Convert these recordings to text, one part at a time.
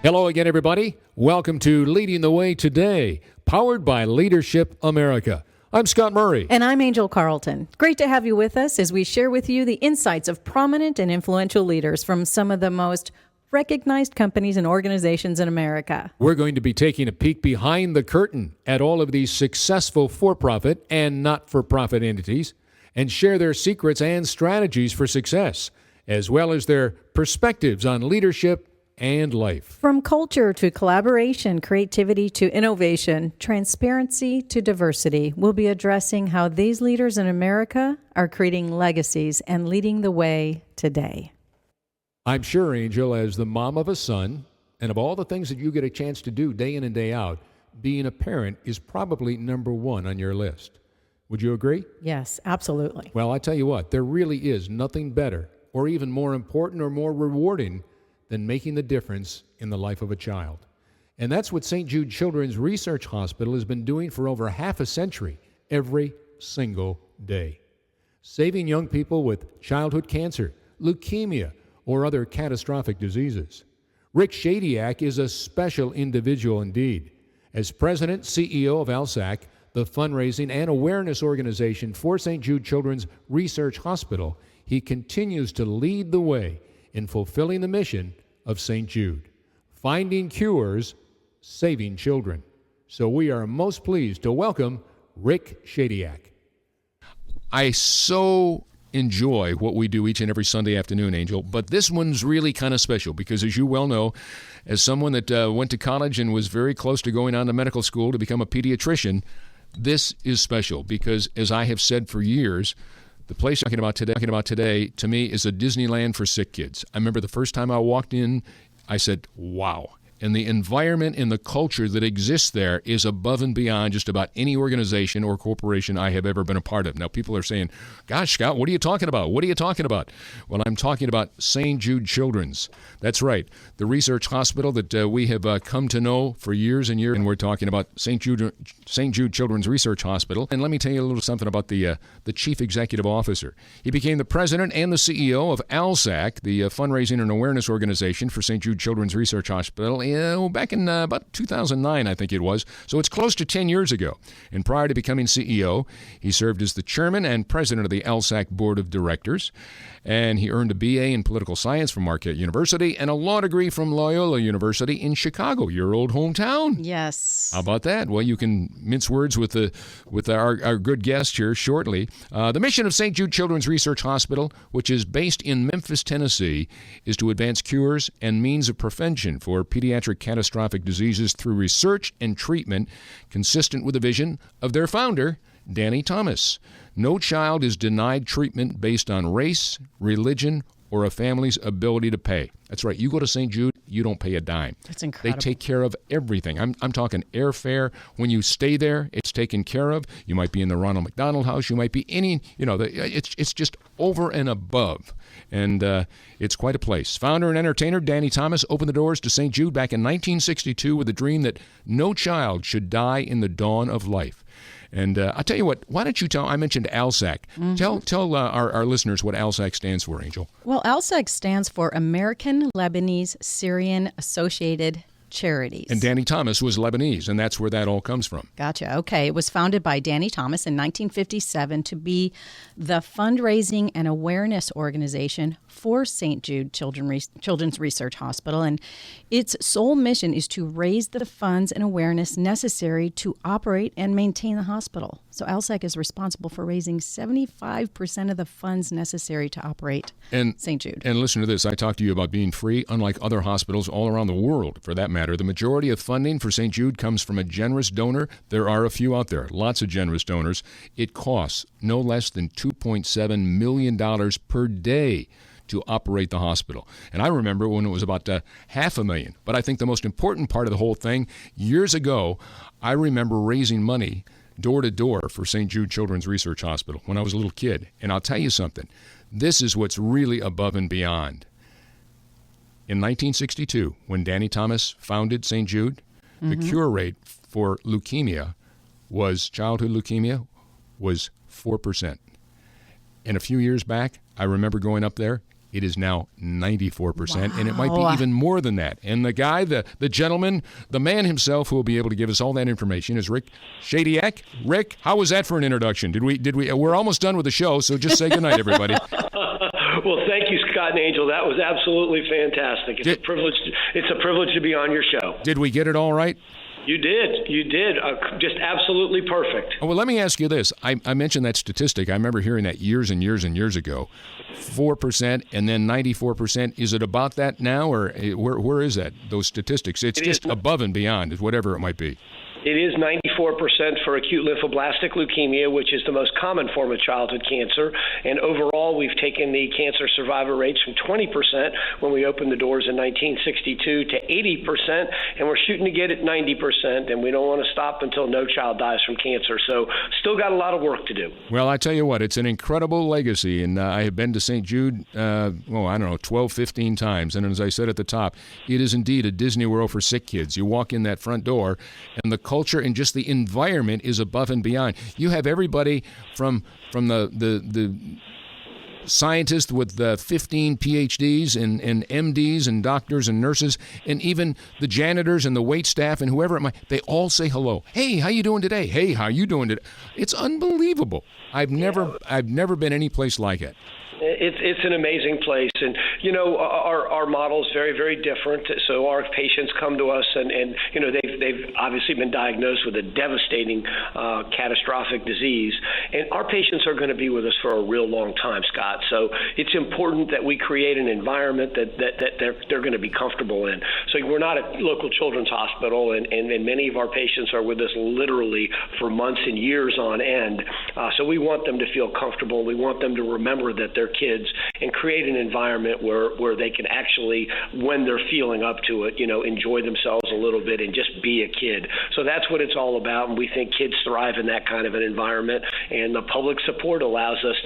Hello again, everybody. Welcome to Leading the Way Today, powered by Leadership America. I'm Scott Murray. And I'm Angel Carlton. Great to have you with us as we share with you the insights of prominent and influential leaders from some of the most recognized companies and organizations in America. We're going to be taking a peek behind the curtain at all of these successful for-profit and not-for-profit entities and share their secrets and strategies for success, as well as their perspectives on leadership and life. From culture to collaboration, creativity to innovation, transparency to diversity, we'll be addressing how these leaders in America are creating legacies and leading the way today. I'm sure, Angel, as the mom of a son, and of all the things that you get a chance to do day in and day out, being a parent is probably number one on your list. Would you agree? Yes, absolutely. Well, I tell you what, there really is nothing better or even more important or more rewarding than making the difference in the life of a child. And that's what St. Jude Children's Research Hospital has been doing for over half a century, every single day. Saving young people with childhood cancer, leukemia, or other catastrophic diseases. Rick Shadyac is a special individual indeed. As president, CEO of ALSAC, the fundraising and awareness organization for St. Jude Children's Research Hospital, he continues to lead the way in fulfilling the mission of St. Jude, finding cures, saving children. So we are most pleased to welcome Rick Shadyac. I so enjoy what we do each and every Sunday afternoon, Angel, but this one's really kind of special because, as you well know, as someone that went to college and was very close to going on to medical school to become a pediatrician, this is special because, as I have said for years, the place I'm talking about today, to me, is a Disneyland for sick kids. I remember the first time I walked in, I said, wow. And the environment and the culture that exists there is above and beyond just about any organization or corporation I have ever been a part of. Now, people are saying, gosh, Scott, what are you talking about? What are you talking about? Well, I'm talking about St. Jude Children's. That's right, the research hospital that we have come to know for years and years. And we're talking about St. Jude Children's Research Hospital. And let me tell you a little something about the chief executive officer. He became the president and the CEO of ALSAC, the fundraising and awareness organization for St. Jude Children's Research Hospital, back in about 2009, I think it was. So it's close to 10 years ago. And prior to becoming CEO, he served as the chairman and president of the ALSAC Board of Directors. And he earned a BA in political science from Marquette University and a law degree from Loyola University in Chicago, your old hometown. Yes. How about that? Well, you can mince words with our good guest here shortly. The mission of St. Jude Children's Research Hospital, which is based in Memphis, Tennessee, is to advance cures and means of prevention for pediatric catastrophic diseases through research and treatment consistent with the vision of their founder, Danny Thomas. No child is denied treatment based on race, religion, or a family's ability to pay. That's right. You go to St. Jude, you don't pay a dime. That's incredible. They take care of everything. I'm talking airfare. When you stay there, it's taken care of. You might be in the Ronald McDonald House. You might be any, it's just over and above. And it's quite a place. Founder and entertainer Danny Thomas opened the doors to St. Jude back in 1962 with a dream that no child should die in the dawn of life. And I'll tell you what, why don't you I mentioned ALSAC. Mm-hmm. Tell our listeners what ALSAC stands for, Angel. Well, ALSAC stands for American Lebanese Syrian Associated Charities. And Danny Thomas was Lebanese, and that's where that all comes from. Gotcha. Okay. It was founded by Danny Thomas in 1957 to be the fundraising and awareness organization for St. Jude Children's Research Hospital. And its sole mission is to raise the funds and awareness necessary to operate and maintain the hospital. So ALSAC is responsible for raising 75% of the funds necessary to operate St. Jude. And listen to this. I talked to you about being free, unlike other hospitals all around the world, for that matter. The majority of funding for St. Jude comes from a generous donor. There are a few out there, lots of generous donors. It costs no less than $2.7 million per day to operate the hospital. And I remember when it was about $500,000. But I think the most important part of the whole thing, years ago, I remember raising money door to door for St. Jude Children's Research Hospital when I was a little kid. And I'll tell you something, this is what's really above and beyond. In 1962, when Danny Thomas founded St. Jude, the cure rate for childhood leukemia, was 4%. And a few years back, I remember going up there, It is now 94%, and it might be even more than that. And the guy, the gentleman, the man himself who will be able to give us all that information is Rick Shadyac. Rick, how was that for an introduction? Did we? We're almost done with the show, so just say goodnight, everybody. Well, thank you, Scott and Angel. That was absolutely fantastic. It's a privilege to be on your show. Did we get it all right? You did. Just absolutely perfect. Oh, well, let me ask you this. I mentioned that statistic. I remember hearing that years and years and years ago. 4% and then 94%. Is it about that now, or where is that, those statistics? It's just above and beyond, whatever it might be. It is 94% for acute lymphoblastic leukemia, which is the most common form of childhood cancer. And overall, we've taken the cancer survivor rates from 20% when we opened the doors in 1962 to 80%, and we're shooting to get it 90%, and we don't want to stop until no child dies from cancer. So still got a lot of work to do. Well, I tell you what, it's an incredible legacy, and I have been to St. Jude, 12, 15 times. And as I said at the top, it is indeed a Disney World for sick kids. You walk in that front door, and the culture and just the environment is above and beyond. You have everybody from the scientists with 15 PhDs and MDs and doctors and nurses, and even the janitors and the wait staff and whoever it might, they all say hello. Hey, how you doing today? Hey, how you doing today? It's unbelievable. I've never been any place like it. It's an amazing place, and our model is very, very different. So our patients come to us, and they've obviously been diagnosed with a devastating, catastrophic disease, and our patients are going to be with us for a real long time, Scott. So it's important that we create an environment that they're going to be comfortable in. So we're not a local children's hospital, and many of our patients are with us literally for months and years on end. So we want them to feel comfortable. We want them to remember that they're kids, and create an environment where they can actually, when they're feeling up to it, enjoy themselves a little bit and just be a kid. So that's what it's all about, and we think kids thrive in that kind of an environment, and the public support allows us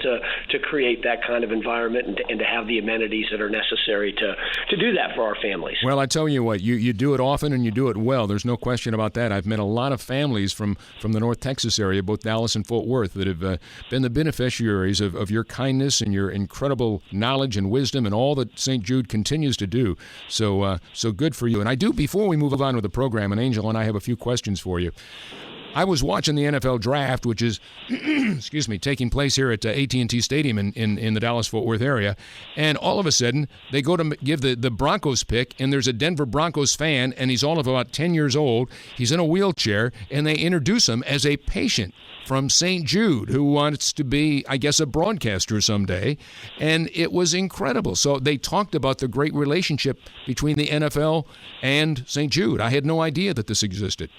to create that kind of environment and to have the amenities that are necessary to do that for our families. Well, I tell you what, you do it often and you do it well. There's no question about that. I've met a lot of families from the North Texas area, both Dallas and Fort Worth, that have been the beneficiaries of your kindness and your incredible knowledge and wisdom and all that St. Jude continues to do. So good for you. And I do, before we move on with the program, and Angel and I have a few questions for you. I was watching the NFL draft, which is, taking place here at AT&T Stadium in the Dallas-Fort Worth area, and all of a sudden they go to give the Broncos pick, and there's a Denver Broncos fan, and he's all of about 10 years old. He's in a wheelchair, and they introduce him as a patient from St. Jude who wants to be, I guess, a broadcaster someday, and it was incredible. So they talked about the great relationship between the NFL and St. Jude. I had no idea that this existed.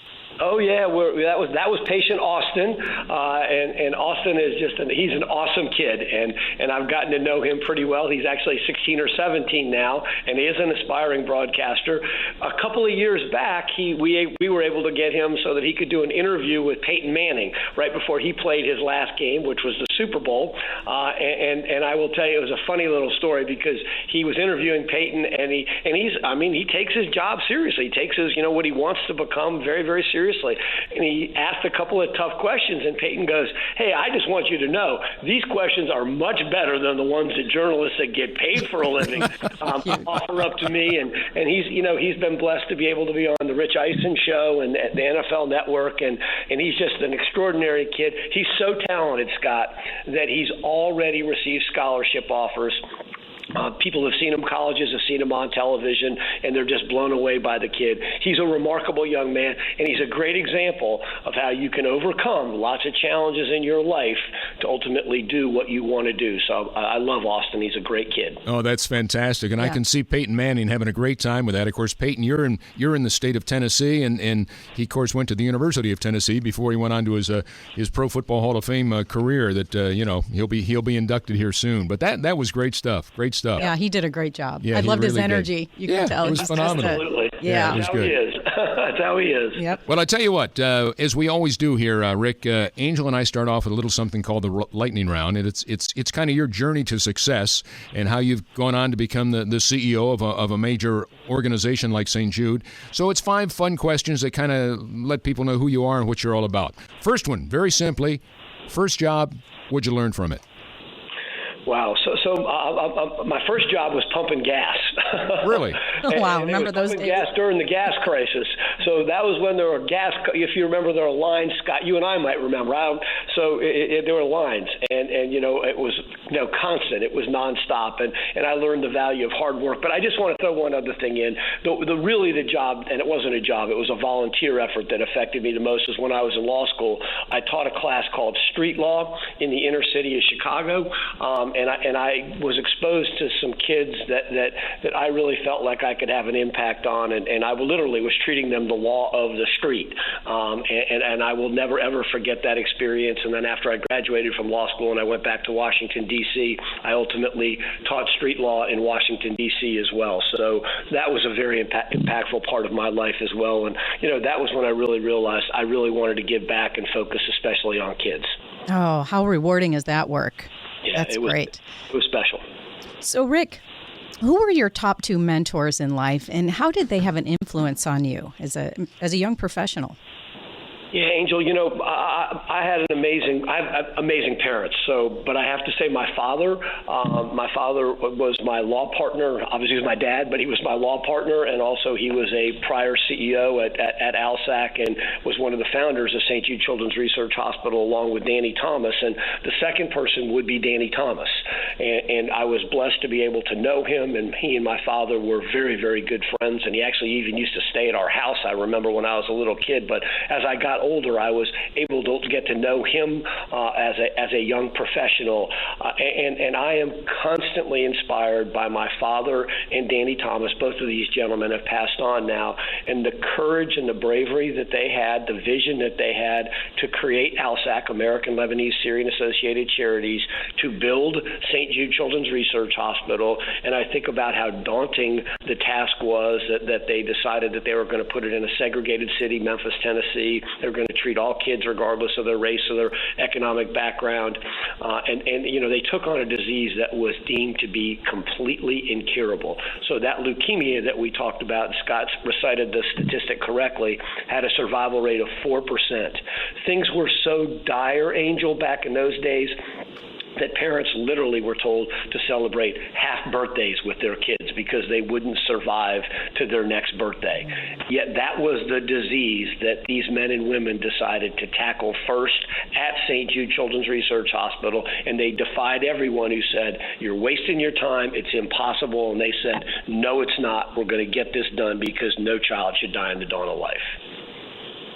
Oh yeah, that was patient Austin, and Austin is he's an awesome kid, and I've gotten to know him pretty well. He's actually 16 or 17 now, and he is an aspiring broadcaster. A couple of years back, we were able to get him so that he could do an interview with Peyton Manning right before he played his last game, which was the Super Bowl. And I will tell you, it was a funny little story because he was interviewing Peyton, and he takes his job seriously. He takes his what he wants to become very, very seriously. And he asked a couple of tough questions, and Peyton goes, "Hey, I just want you to know these questions are much better than the ones that journalists that get paid for a living offer up to me." And he's been blessed to be able to be on the Rich Eisen show and at the NFL Network, and he's just an extraordinary kid. He's so talented, Scott, that he's already received scholarship offers. People have seen him, colleges have seen him on television, and they're just blown away by the kid. He's a remarkable young man, and he's a great example of how you can overcome lots of challenges in your life to ultimately do what you want to do. So I love Austin. He's a great kid. Oh, that's fantastic, and yeah. I can see Peyton Manning having a great time with that. Of course, Peyton, you're in the state of Tennessee, and he, of course, went to the University of Tennessee before he went on to his Pro Football Hall of Fame career. That he'll be inducted here soon. But that was great stuff. Great stuff. Yeah, he did a great job. Yeah, I loved his really energy. Did. You can tell. It was phenomenal. Absolutely. Yeah. It was good. He is. That's how he is. Yep. Well, I tell you what, as we always do here, Rick, Angel and I start off with a little something called the lightning round, and it's kind of your journey to success and how you've gone on to become the CEO of a major organization like St. Jude. So it's 5 fun questions that kind of let people know who you are and what you're all about. First one, very simply, first job, what'd you learn from it? Wow. my first job was pumping gas. Really? Oh, wow, and remember those pumping days? gas during the gas crisis. So that was when there were if you remember, there were lines. Scott, you and I might remember. There were lines, and it was constant. It was nonstop, and I learned the value of hard work. But I just want to throw one other thing in. The job, and it wasn't a job, it was a volunteer effort that affected me the most, is when I was in law school. I taught a class called Street Law in the inner city of Chicago, and I was exposed to some kids that I really felt like I could have an impact on, and I literally was treating them the law of the street, and I will never ever forget that experience. And then after I graduated from law school and I went back to Washington, D.C., I ultimately taught street law in Washington, D.C. as well. So that was a very impactful part of my life as well, and that was when I really realized I really wanted to give back and focus especially on kids. Oh, how rewarding is that work? Yeah, That's great. It was special. So, Rick, who were your top two mentors in life, and how did they have an influence on you as a young professional? Yeah, Angel, I had amazing parents. But I have to say my father was my law partner. Obviously, he was my dad, but he was my law partner, and also he was a prior CEO at ALSAC and was one of the founders of St. Jude Children's Research Hospital, along with Danny Thomas. And the second person would be Danny Thomas. And I was blessed to be able to know him, and he and my father were very, very good friends. And he actually even used to stay at our house, I remember, when I was a little kid. But as I got older, I was able to get to know him as a young professional, and I am constantly inspired by my father and Danny Thomas. Both of these gentlemen have passed on now, and the courage and the bravery that they had, the vision that they had to create ALSAC, American Lebanese Syrian Associated Charities, to build St. Jude Children's Research Hospital. And I think about how daunting the task was that they decided that they were going to put it in a segregated city, Memphis, Tennessee. They were going to treat all kids regardless of their race or their economic background. And they took on a disease that was deemed to be completely incurable. So that leukemia that we talked about, Scott recited the statistic correctly, had a survival rate of 4%. Things were so dire, Angel, back in those days, that parents literally were told to celebrate half birthdays with their kids because they wouldn't survive to their next birthday. Yet that was the disease that these men and women decided to tackle first at St. Jude Children's Research Hospital, and they defied everyone who said, "You're wasting your time, it's impossible," and they said, "No, it's not. We're going to get this done because no child should die in the dawn of life."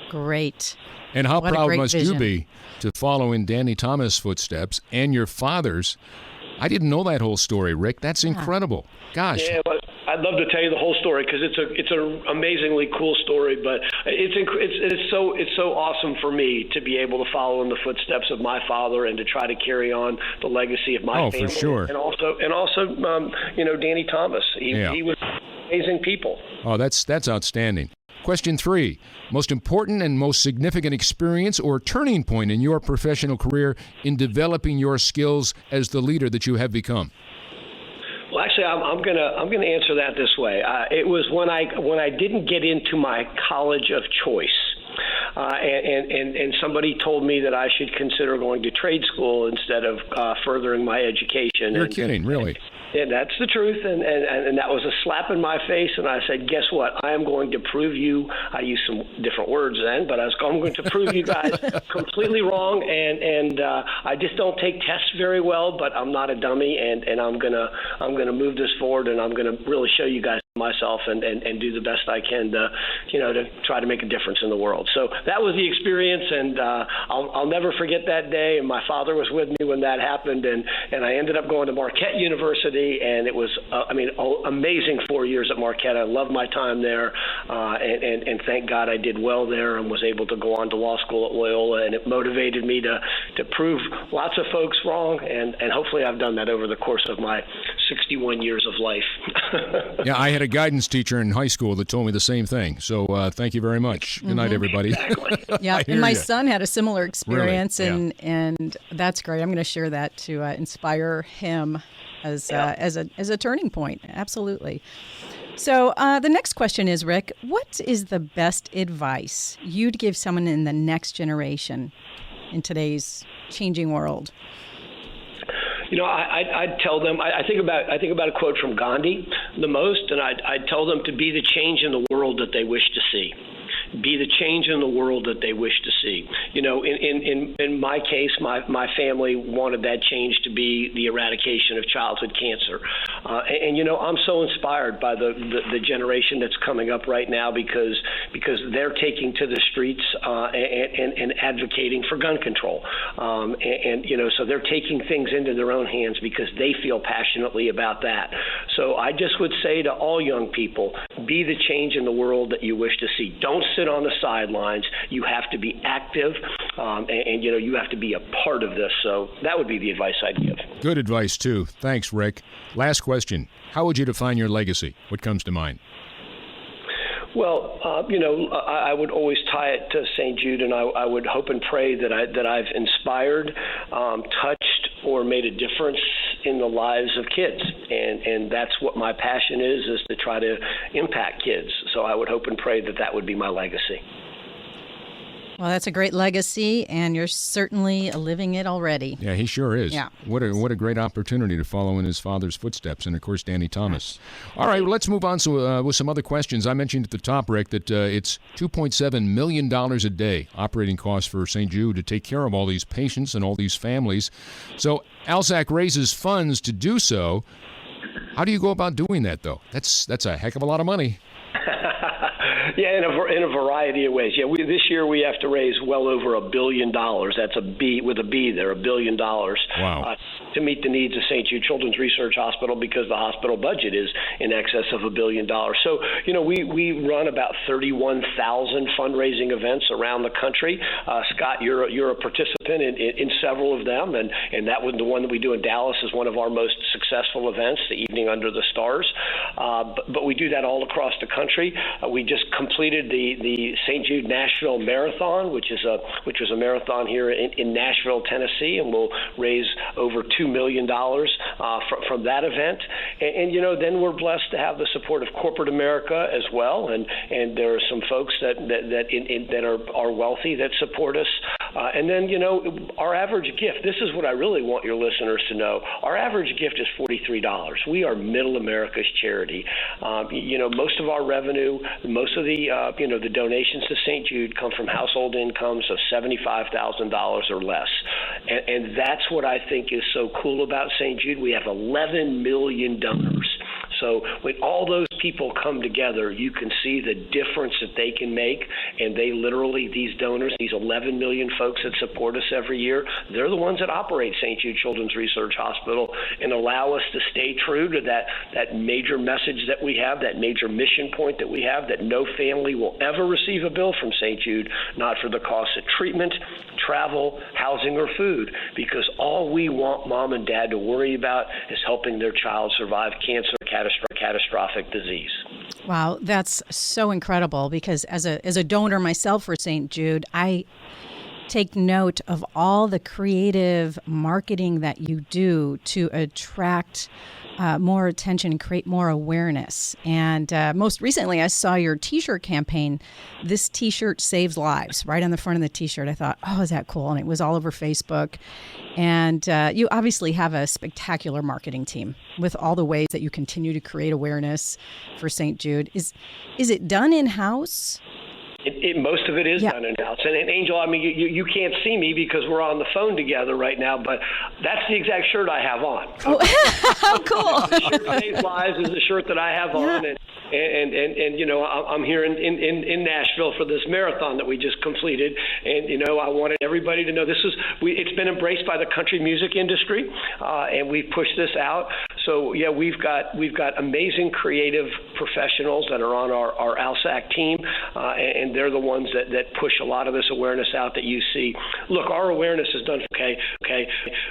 Great. And how What a proud great must vision. you be to follow in Danny Thomas' footsteps and your father's? I didn't know that whole story, Rick. That's incredible. Gosh. Yeah, but I'd love to tell you the whole story because it's an amazingly cool story. But it's so awesome for me to be able to follow in the footsteps of my father and to try to carry on the legacy of my family. For sure. And also, Danny Thomas. He was amazing people. Oh, that's outstanding. Question 3, most important and most significant experience or turning point in your professional career in developing your skills as the leader that you have become? Well, actually, I'm gonna answer that this way. It was when I didn't get into my college of choice. And somebody told me that I should consider going to trade school instead of furthering my education. You're kidding, really? And that's the truth, and that was a slap in my face, and I said, guess what? I am going to prove you, I used some different words then, but I'm going to prove you guys completely wrong, and I just don't take tests very well, but I'm not a dummy, and I'm gonna move this forward, and I'm gonna really show you guys myself and do the best I can to try to make a difference in the world. So that was the experience, and I'll never forget that day, and my father was with me when that happened, and I ended up going to Marquette University, and it was amazing 4 years at Marquette. I loved my time there, and thank God I did well there and was able to go on to law school at Loyola, and it motivated me to prove lots of folks wrong, and hopefully I've done that over the course of my 61 years of life. Yeah, I had a guidance teacher in high school that told me the same thing. So thank you very much. Good night, everybody. Exactly. Yeah, and my son had a similar experience, Really? and that's great. I'm going to share that to inspire him as a turning point. Absolutely. So the next question is, Rick, what is the best advice you'd give someone in the next generation in today's changing world? I'd tell them. I think about a quote from Gandhi the most, and I'd tell them to be the change in the world that they wish to see. Be the change in the world that they wish to see. In my case, my family wanted that change to be the eradication of childhood cancer. I'm so inspired by the generation that's coming up right now because they're taking to the streets and advocating for gun control. So they're taking things into their own hands because they feel passionately about that. So I just would say to all young people, be the change in the world that you wish to see. Don't sit on the sidelines. You have to be active, and you have to be a part of this. So that would be the advice I'd give. Good advice, too. Thanks, Rick. Last question. How would you define your legacy? What comes to mind? Well, I would always tie it to St. Jude, and I would hope and pray that I've inspired, touched, or made a difference in the lives of kids, and that's what my passion is to try to impact kids. So I would hope and pray that would be my legacy. Well, that's a great legacy, and you're certainly living it already. Yeah, he sure is. Yeah. What a great opportunity to follow in his father's footsteps, and, of course, Danny Thomas. All right, well, let's move on with some other questions. I mentioned at the top, Rick, that it's $2.7 million a day operating costs for St. Jude to take care of all these patients and all these families. So ALSAC raises funds to do so. How do you go about doing that, though? That's a heck of a lot of money. Yeah, in a variety of ways. Yeah, this year we have to raise well over $1 billion. That's a B with a B there, $1 billion. Wow. To meet the needs of St. Jude Children's Research Hospital because the hospital budget is in excess of $1 billion. So, we run about 31,000 fundraising events around the country. Scott, you're a participant in several of them, and that was the one that we do in Dallas is one of our most successful events, the Evening Under the Stars. But we do that all across the country. We just completed the St. Jude Nashville Marathon, which was a marathon here in Nashville, Tennessee, and we'll raise over $2 million from that event. And then we're blessed to have the support of corporate America as well, and there are some folks that are wealthy that support us. And then our average gift. This is what I really want your listeners to know. Our average gift is $43. We are Middle America's charity. Most of our revenue, most of the donations to St. Jude come from household incomes of $75,000 or less. And that's what I think is so cool about St. Jude. We have 11 million donors. So when all those people come together, you can see the difference that they can make. And they literally, these donors, these 11 million folks that support us every year, they're the ones that operate St. Jude Children's Research Hospital and allow us to stay true to that major message that we have, that major mission point that we have, that no family will ever receive a bill from St. Jude, not for the cost of treatment, travel, housing, or food, because all we want mom and dad to worry about is helping their child survive cancer, catastrophic disease. Wow, that's so incredible, because as a donor myself for St. Jude, I take note of all the creative marketing that you do to attract more attention and create more awareness. And most recently, I saw your T-shirt campaign. This T-shirt saves lives, right on the front of the T-shirt. I thought, oh, is that cool? And it was all over Facebook. And you obviously have a spectacular marketing team with all the ways that you continue to create awareness for St. Jude. Is it done in-house? Most of it is done in-house. And Angel, I mean, you can't see me because we're on the phone together right now, but that's the exact shirt I have on. Oh, how cool. The shirt Saves Lives is the shirt that I have on. And I'm here in Nashville for this marathon that we just completed. And, I wanted everybody to know it's been embraced by the country music industry, and we've pushed this out. So, yeah, we've got amazing creative professionals that are on our ALSAC team, and they're the ones that push a lot of this awareness out that you see. Look, our awareness is done okay.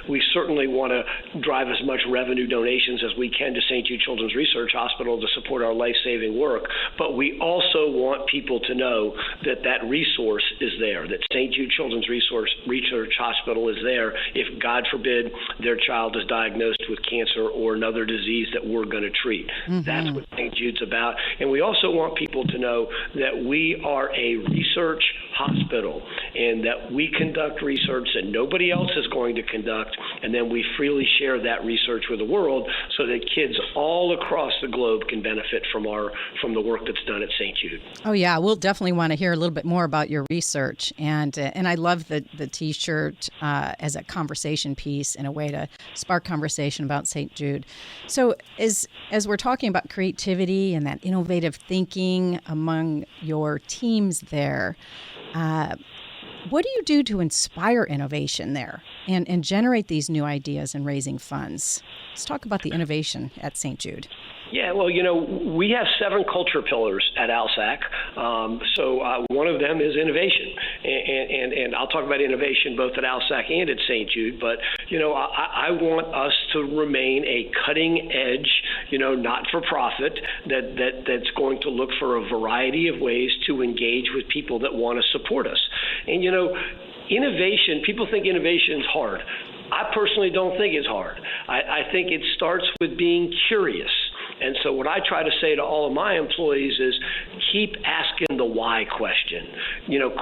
We certainly want to drive as much revenue donations as we can to St. Jude Children's Research Hospital to support our life-saving work, but we also want people to know that resource is there, that St. Jude Children's Research Hospital is there if, God forbid, their child is diagnosed with cancer or not. another disease that we're going to treat. That's what St. Jude's about. And we also want people to know that we are a research hospital and that we conduct research that nobody else is going to conduct, and then we freely share that research with the world so that kids all across the globe can benefit from the work that's done at St. Jude. Oh yeah, we'll definitely want to hear a little bit more about your research, and I love the T-shirt as a conversation piece and a way to spark conversation about St. Jude. So as we're talking about creativity and that innovative thinking among your teams there, what do you do to inspire innovation there and generate these new ideas and raising funds? Let's talk about the innovation at St. Jude. Yeah, well, we have 7 culture pillars at ALSAC. So one of them is innovation. And I'll talk about innovation both at ALSAC and at St. Jude. But, I want us to remain a cutting edge, not-for-profit that's going to look for a variety of ways to engage with people that want to support us. And, innovation, people think innovation is hard. I personally don't think it's hard. I think it starts with being curious. And so what I try to say to all of my employees is keep asking the why question.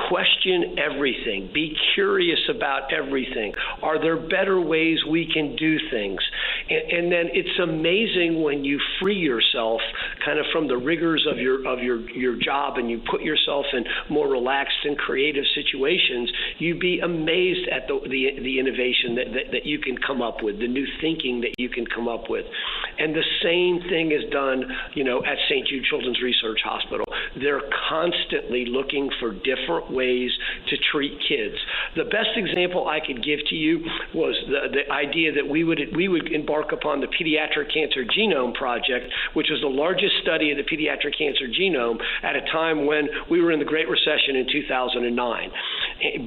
Question everything. Be curious about everything. Are there better ways we can do things? And then it's amazing when you free yourself kind of from the rigors of your job and you put yourself in more relaxed and creative situations, you'd be amazed at the innovation that you can come up with, the new thinking that you can come up with. And the same thing is done, at St. Jude Children's Research Hospital. They're constantly looking for different ways to treat kids. The best example I could give to you was the idea that we would embark upon the Pediatric Cancer Genome Project, which was the largest study of the pediatric cancer genome at a time when we were in the Great Recession in 2009.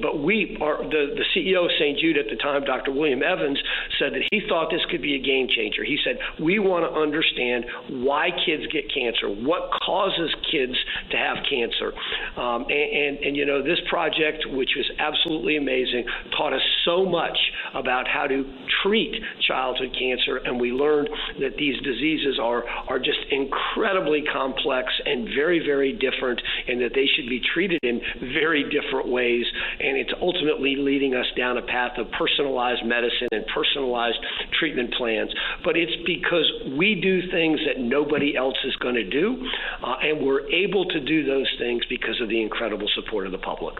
But the CEO of St. Jude at the time, Dr. William Evans, said that he thought this could be a game changer. He said, we want to understand why kids get cancer, what causes kids to have cancer. And this project, which was absolutely amazing, taught us so much about how to treat childhood cancer, and we learned that these diseases are just incredibly complex and very, very different, and that they should be treated in very different ways. And it's ultimately leading us down a path of personalized medicine and personalized treatment plans. But it's because we do things that nobody else is going to do, and we're able to do those things because of the incredible support of the public.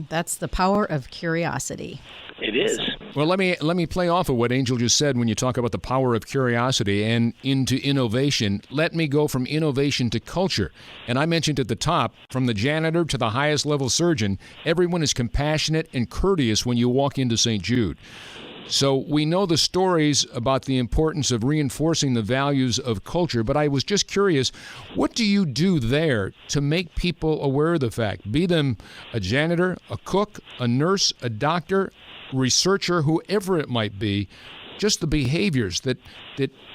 That's the power of curiosity. It is. Well, let me play off of what Angel just said when you talk about the power of curiosity and into innovation. Let me go from innovation to culture. And I mentioned at the top, from the janitor to the highest level surgeon, everyone is compassionate and courteous when you walk into St. Jude. So we know the stories about the importance of reinforcing the values of culture, but I was just curious, what do you do there to make people aware of the fact? Be them a janitor, a cook, a nurse, a doctor, researcher, whoever it might be, just the behaviors that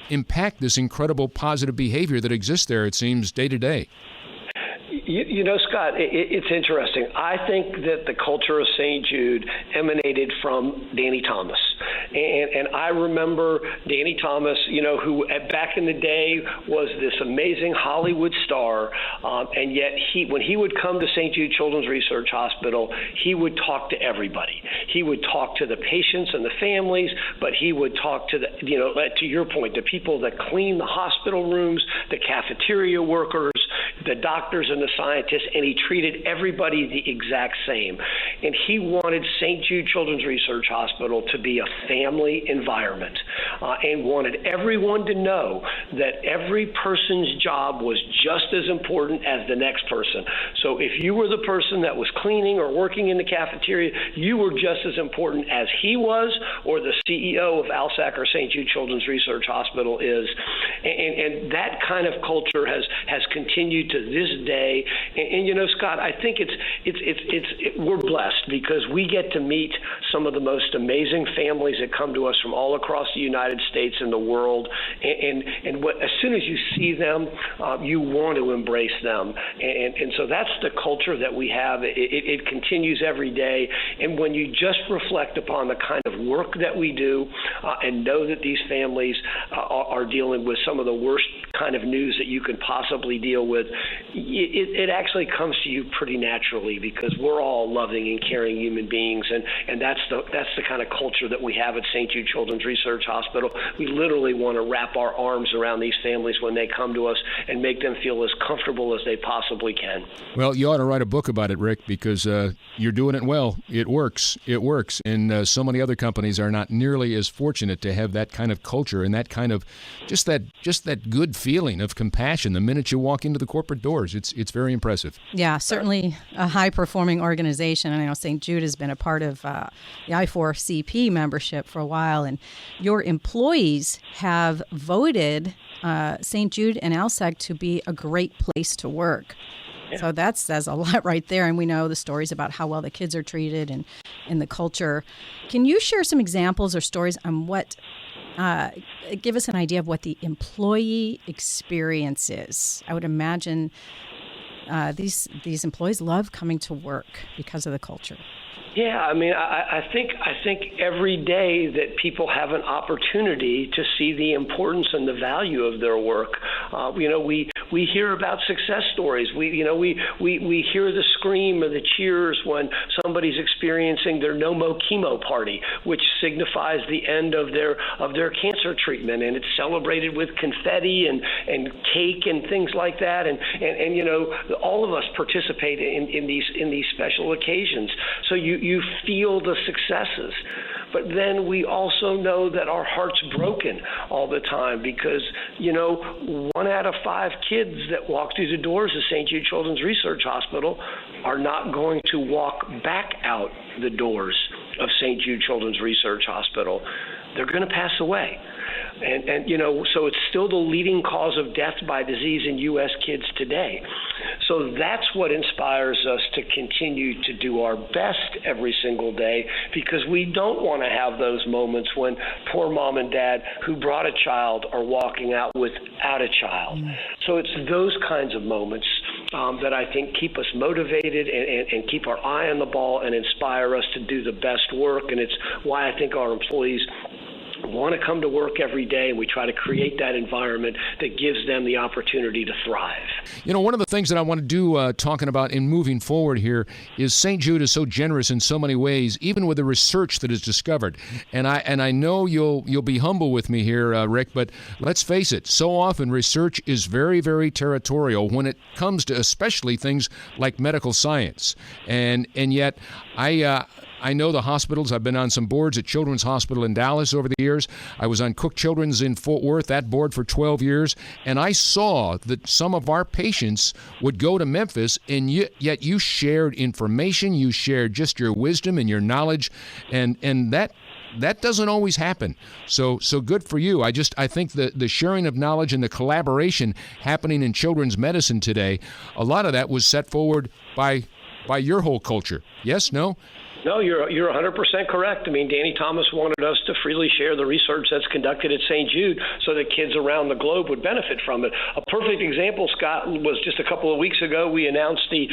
impact this incredible positive behavior that exists there, it seems, day to day. Scott, it's interesting. I think that the culture of St. Jude emanated from Danny Thomas. And I remember Danny Thomas, who back in the day was this amazing Hollywood star, and yet when he would come to St. Jude Children's Research Hospital, he would talk to everybody. He would talk to the patients and the families, but he would talk to to your point, the people that clean the hospital rooms, the cafeteria workers, the doctors and the scientists, and he treated everybody the exact same. And he wanted St. Jude Children's Research Hospital to be a family environment, and wanted everyone to know that every person's job was just as important as the next person. So if you were the person that was cleaning or working in the cafeteria, you were just as important as he was, or the CEO of ALSAC or St. Jude Children's Research Hospital is. And that kind of culture has continued to this day. And you know, Scott, I think we're blessed because we get to meet some of the most amazing families that come to us from all across the United States and the world. And as soon as you see them, you want to embrace them. And so that's the culture that we have. It continues every day. And when you just reflect upon the kind of work that we do and know that these families are dealing with some of the worst kind of news that you can possibly deal with, it actually comes to you pretty naturally because we're all loving and caring human beings. And that's the kind of culture that we have at St. Jude Children's Research Hospital. We literally want to wrap our arms around these families when they come to us and make them feel as comfortable as they possibly can. Well, you ought to write a book about it, Rick, because you're doing it well. It works. It works. And so many other companies are not nearly as fortunate to have that kind of culture and that kind of just that good feeling of compassion the minute you walk into the corporate doors. It's very impressive. Yeah, certainly a high-performing organization. I know St. Jude has been a part of the I4CP membership for a while, and your employees have voted St. Jude and ALSAC to be a great place to work. Yeah. So that says a lot right there, and we know the stories about how well the kids are treated and the culture. Can you share some examples or stories on what give us an idea of what the employee experience is? I would imagine these employees love coming to work because of the culture. Yeah, I mean, I think every day that people have an opportunity to see the importance and the value of their work. We hear about success stories. We hear the scream or the cheers when somebody's experiencing their no mo chemo party, which signifies the end of their cancer treatment, and it's celebrated with confetti and cake and things like that. And all of us participate in these special occasions. So you feel the successes. But then we also know that our heart's broken all the time because, 1 out of 5 kids that walk through the doors of St. Jude Children's Research Hospital are not going to walk back out the doors of St. Jude Children's Research Hospital. They're going to pass away. And so it's still the leading cause of death by disease in U.S. kids today. So that's what inspires us to continue to do our best every single day, because we don't want to have those moments when poor mom and dad who brought a child are walking out without a child. So it's those kinds of moments that I think keep us motivated and keep our eye on the ball and inspire us to do the best work. And it's why I think our employees want to come to work every day, and we try to create that environment that gives them the opportunity to thrive. One of the things that I want to do talking about in moving forward here is St. Jude is so generous in so many ways, even with the research that is discovered. And I know you'll be humble with me here, Rick, but let's face it, so often research is very, very territorial when it comes to especially things like medical science. And yet I know the hospitals. I've been on some boards at Children's Hospital in Dallas over the years. I was on Cook Children's in Fort Worth, that board for 12 years, and I saw that some of our patients would go to Memphis, and yet you shared information, you shared just your wisdom and your knowledge, and that doesn't always happen. So good for you. I think the sharing of knowledge and the collaboration happening in children's medicine today, a lot of that was set forward by your whole culture. Yes? No? No, you're 100% correct. I mean, Danny Thomas wanted us to freely share the research that's conducted at St. Jude so that kids around the globe would benefit from it. A perfect example, Scott, was just a couple of weeks ago, we announced the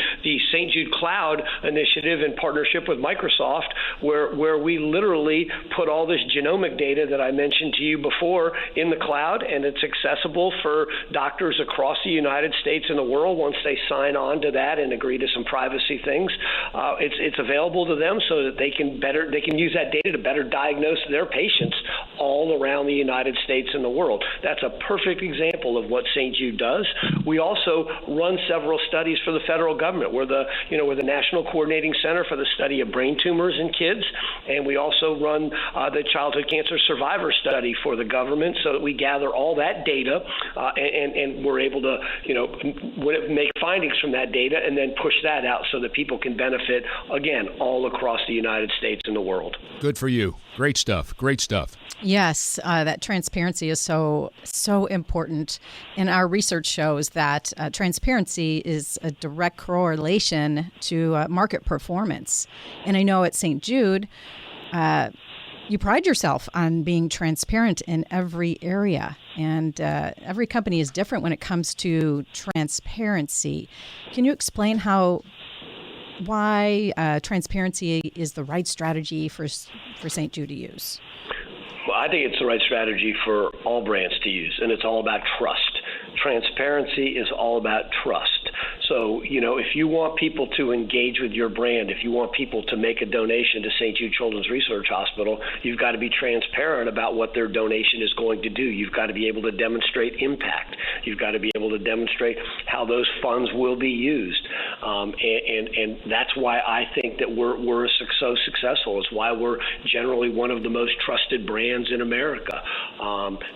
St. Jude Cloud initiative in partnership with Microsoft, where we literally put all this genomic data that I mentioned to you before in the cloud, and it's accessible for doctors across the United States and the world once they sign on to that and agree to some privacy things. It's available to them so that they can use that data to better diagnose their patients all around the United States and the world. That's a perfect example of what St. Jude does. We also run several studies for the federal government. We're the National Coordinating Center for the Study of Brain Tumors in Kids, and we also run the Childhood Cancer Survivor Study for the government, so that we gather all that data and we're able to make findings from that data and then push that out so that that people can benefit, again, all across the United States and the world. Good for you. Great stuff. Great stuff. Yes, that transparency is so important. And our research shows that transparency is a direct correlation to market performance. And I know at St. Jude, you pride yourself on being transparent in every area. And every company is different when it comes to transparency. Can you explain why transparency is the right strategy for St. Jude to use? Well, I think it's the right strategy for all brands to use, and it's all about trust. Transparency is all about trust. So, if you want people to engage with your brand, if you want people to make a donation to St. Jude Children's Research Hospital, you've got to be transparent about what their donation is going to do. You've got to be able to demonstrate impact. You've got to be able to demonstrate how those funds will be used. And that's why I think that we're so successful. It's why we're generally one of the most trusted brands in America.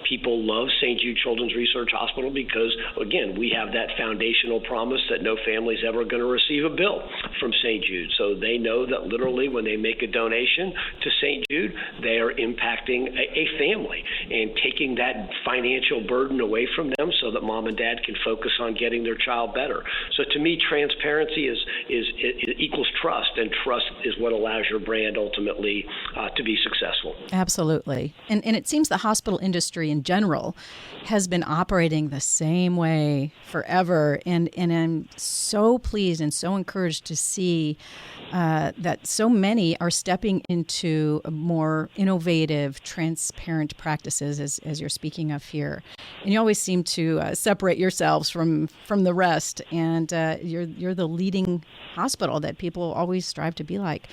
People love St. Jude Children's Research Hospital because, again, we have that foundational promise that no family's ever going to receive a bill from St. Jude. So they know that literally when they make a donation to St. Jude, they are impacting a family and taking that financial burden away from them so that mom and dad can focus on getting their child better. So to me, transparency equals trust, and trust is what allows your brand ultimately to be successful. Absolutely. And it seems the hospital industry in general has been operating the same way forever. And I'm so pleased and so encouraged to see that so many are stepping into more innovative, transparent practices, as you're speaking of here. And you always seem to separate yourselves from the rest, and you're the leading hospital that people always strive to be like.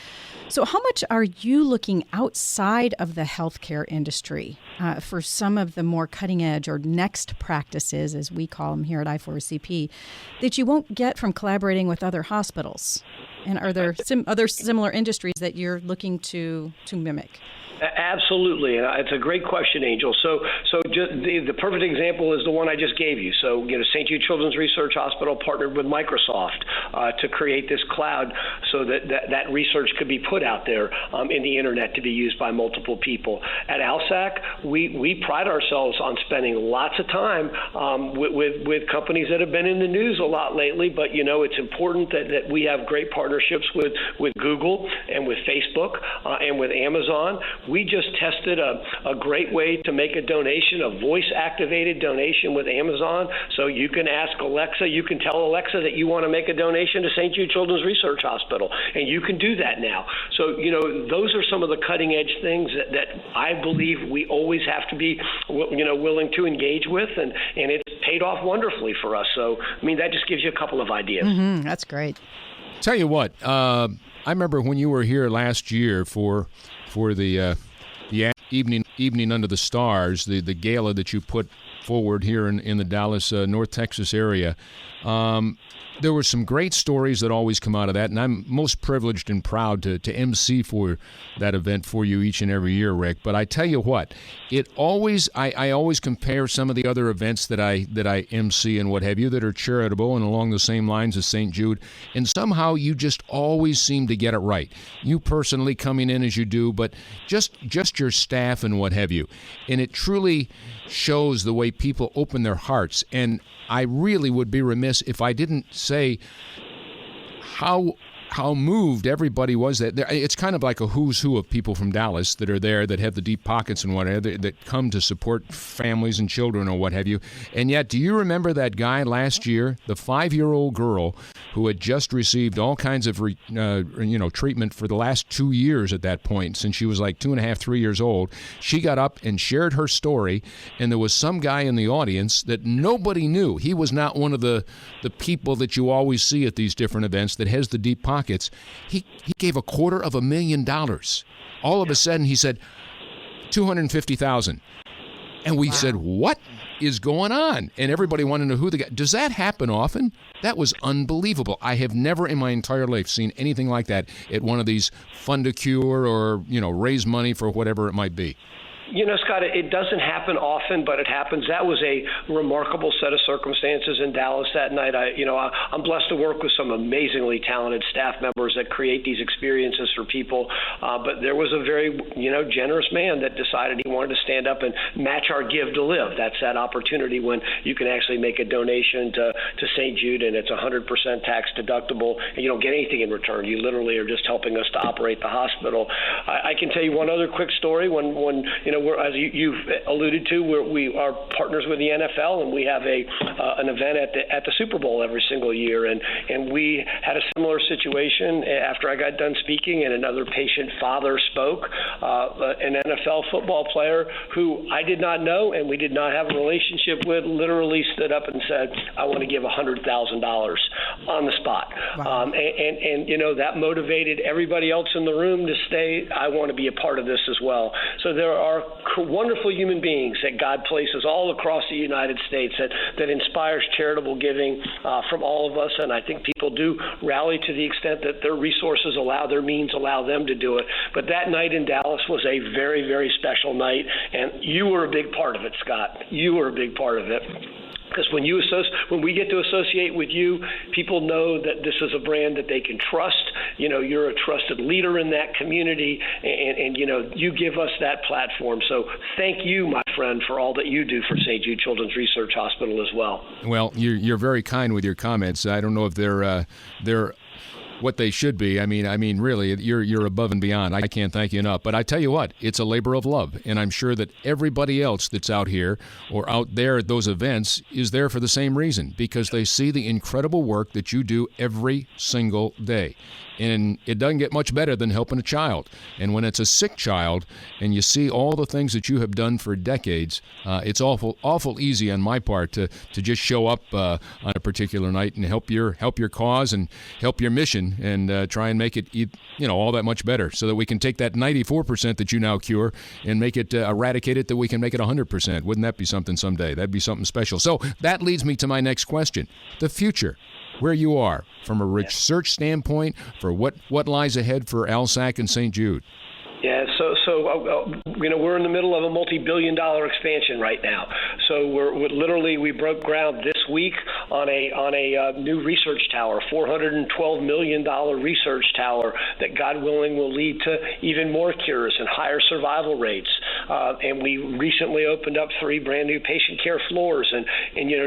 So how much are you looking outside of the healthcare industry for some of the more cutting edge or next practices, as we call them here at I4CP, that you won't get from collaborating with other hospitals? And are there other similar industries that you're looking to mimic? Absolutely. It's a great question, Angel. So just the perfect example is the one I just gave you. So, St. Jude Children's Research Hospital partnered with Microsoft to create this cloud so that research could be put out there in the internet to be used by multiple people. At ALSAC, we pride ourselves on spending lots of time with companies that have been in the news a lot lately, but, it's important that we have great partnerships with Google and with Facebook and with Amazon. We just tested a great way to make a donation, a voice-activated donation with Amazon. So you can ask Alexa, you can tell Alexa that you want to make a donation to St. Jude Children's Research Hospital, and you can do that now. So, those are some of the cutting-edge things that I believe we always have to be, willing to engage with, and it's paid off wonderfully for us. So, that just gives you a couple of ideas. Mm-hmm. That's great. Tell you what, I remember when you were here last year for the evening under the stars, the gala that you put forward here in the Dallas, North Texas area. There were some great stories that always come out of that, and I'm most privileged and proud to MC for that event for you each and every year, Rick. But I tell you what, I always compare some of the other events that I MC and what have you that are charitable and along the same lines as St. Jude, and somehow you just always seem to get it right. You personally coming in as you do, but just your staff and what have you. And it truly shows the way people open their hearts, and I really would be remiss if I didn't say how moved everybody was. That it's kind of like a who's who of people from Dallas that are there, that have the deep pockets and whatever, that come to support families and children or what have you. And yet, do you remember that guy last year, the 5-year-old girl who had just received all kinds of treatment for the last 2 years at that point, since she was like 2.5, 3 years old? She got up and shared her story, and there was some guy in the audience that nobody knew. He was not one of the people that you always see at these different events that has the deep pockets. He gave $250,000. All of a sudden, he said, $250,000. And we said, what is going on? And everybody wanted to know who the guy. Does that happen often? That was unbelievable. I have never in my entire life seen anything like that at one of these Fund a Cure or, raise money for whatever it might be. Scott, it doesn't happen often, but it happens. That was a remarkable set of circumstances in Dallas that night. I'm blessed to work with some amazingly talented staff members that create these experiences for people. But there was a very, generous man that decided he wanted to stand up and match our Give to Live. That's that opportunity when you can actually make a donation to St. Jude, and it's 100% tax deductible, and you don't get anything in return. You literally are just helping us to operate the hospital. I can tell you one other quick story. When as you've alluded to, we are partners with the NFL, and we have an event at the Super Bowl every single year. And we had a similar situation after I got done speaking, and another patient father spoke, an NFL football player who I did not know and we did not have a relationship with, literally stood up and said, I want to give $100,000 on the spot. Wow. That motivated everybody else in the room to say, I want to be a part of this as well. So there are wonderful human beings that God places all across the United States that inspires charitable giving from all of us, and I think people do rally to the extent that their resources their means allow them to do it. But that night in Dallas was a very, very special night, and you were a big part of it, Scott. You were a big part of it. Because when we get to associate with you, people know that this is a brand that they can trust. You're a trusted leader in that community, and you give us that platform. So thank you, my friend, for all that you do for St. Jude Children's Research Hospital as well. Well, you're very kind with your comments. I don't know if they're what they should be. I mean, really, you're above and beyond. I can't thank you enough. But I tell you what, it's a labor of love, and I'm sure that everybody else that's out here or out there at those events is there for the same reason, because they see the incredible work that you do every single day. And it doesn't get much better than helping a child. And when it's a sick child and you see all the things that you have done for decades, it's awful easy on my part to just show up on a particular night and help your cause and help your mission and try and make it all that much better, so that we can take that 94% that you now cure and make it eradicate it, that we can make it 100%. Wouldn't that be something someday? That'd be something special. So that leads me to my next question. The future. Where you are from a research standpoint, for what lies ahead for ALSAC and St. Jude. Yeah, so we're in the middle of a multi-billion-dollar expansion right now. So we broke ground this week on a new research tower, $412 million research tower that, God willing, will lead to even more cures and higher survival rates. And we recently opened up 3 brand new patient care floors, and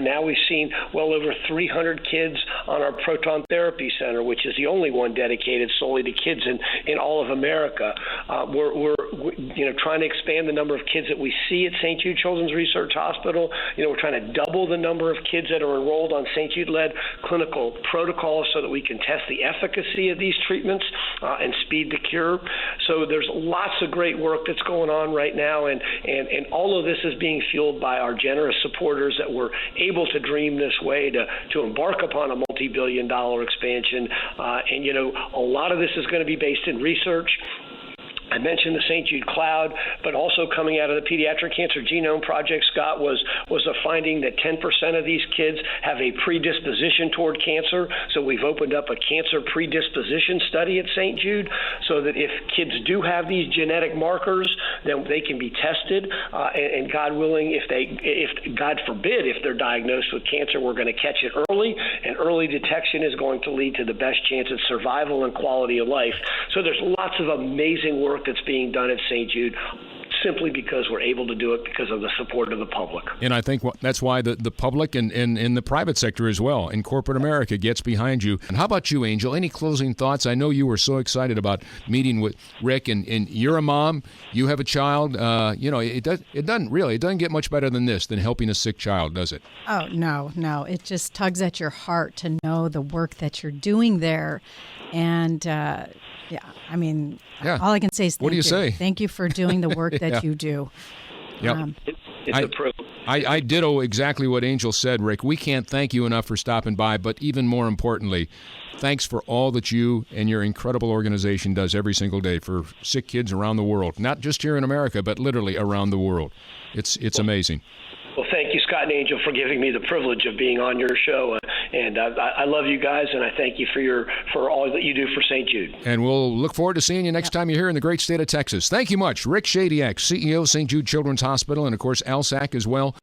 now we've seen well over 300 kids on our proton therapy center, which is the only one dedicated solely to kids in all of America. We're trying to expand the number of kids that we see at St. Jude Children's Research Hospital. We're trying to double the number of kids that are enrolled on St. Jude-led clinical protocols so that we can test the efficacy of these treatments and speed the cure. So there's lots of great work that's going on right now, and all of this is being fueled by our generous supporters that were able to dream this way, to embark upon a multi-billion-dollar expansion. A lot of this is going to be based in research. I mentioned the St. Jude Cloud, but also coming out of the Pediatric Cancer Genome Project, Scott, was a finding that 10% of these kids have a predisposition toward cancer. So we've opened up a cancer predisposition study at St. Jude, so that if kids do have these genetic markers, then they can be tested. And God willing, if God forbid, if they're diagnosed with cancer, we're going to catch it early, and early detection is going to lead to the best chance at survival and quality of life. So there's lots of amazing work that's being done at St. Jude, simply because we're able to do it because of the support of the public. And I think that's why the public and the private sector as well, in corporate America, gets behind you. And how about you, Angel? Any closing thoughts? I know you were so excited about meeting with Rick, and you're a mom, you have a child. It doesn't get much better than helping a sick child, does it? Oh, no. It just tugs at your heart to know the work that you're doing there. And all I can say is thank you. What do you say? Thank you for doing the work that you do. Yep. It's a privilege. I ditto exactly what Angel said, Rick. We can't thank you enough for stopping by, but even more importantly, thanks for all that you and your incredible organization does every single day for sick kids around the world, not just here in America, but literally around the world. It's amazing. Well, thank you, Scott and Angel, for giving me the privilege of being on your show. And I love you guys, and I thank you for all that you do for St. Jude. And we'll look forward to seeing you next time you're here in the great state of Texas. Thank you much. Rick Shadyac, CEO of St. Jude Children's Hospital, and, of course, ALSAC as well.